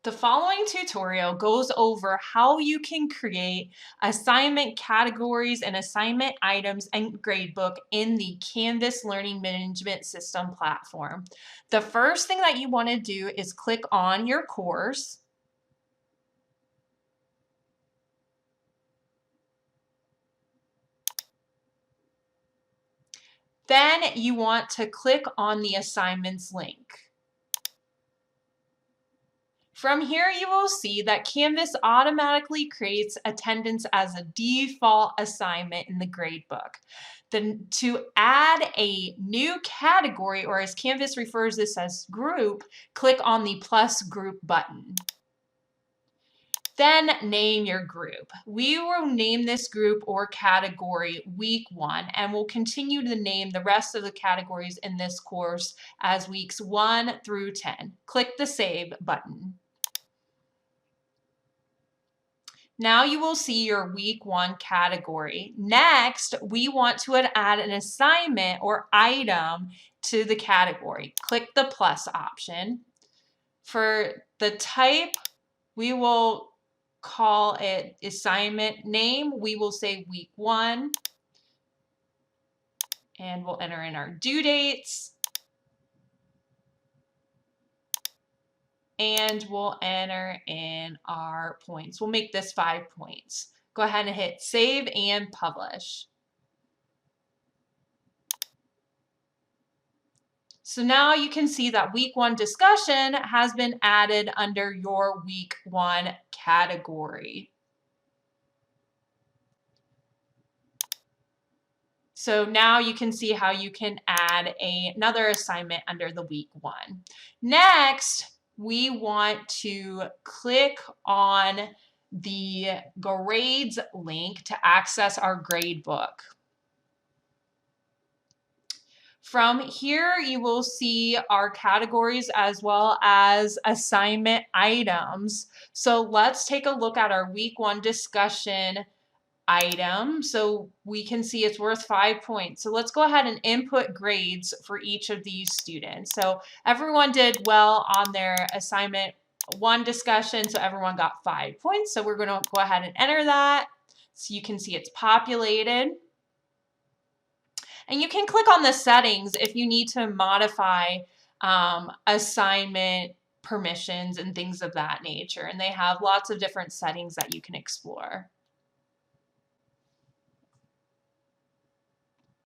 The following tutorial goes over how you can create assignment categories and assignment items and gradebook in the Canvas Learning Management System platform. The first thing that you want to do is click on your course. Then you want to click on the assignments link. From here, you will see that Canvas automatically creates attendance as a default assignment in the gradebook. Then to add a new category, or as Canvas refers this as group, click on the plus group button. Then name your group. We will name this group or category week 1, and we'll continue to name the rest of the categories in this course as weeks 1 through 10. Click the Save button. Now you will see your week 1 category. Next, we want to add an assignment or item to the category. Click the plus option. For the type, we will call it assignment name. We will say week 1, and we'll enter in our due dates. And we'll enter in our points. We'll make this 5 points. Go ahead and hit save and publish. So now you can see that week 1 discussion has been added under your week 1 category. So now you can see how you can add another assignment under the week 1. Next, we want to click on the grades link to access our gradebook. From here, you will see our categories as well as assignment items. So let's take a look at our week 1 discussion item. So we can see it's worth 5 points. So let's go ahead and input grades for each of these students. So everyone did well on their assignment 1 discussion, so everyone got 5 points. So we're going to go ahead and enter that. So you can see it's populated. And you can click on the settings if you need to modify assignment permissions and things of that nature. And they have lots of different settings that you can explore.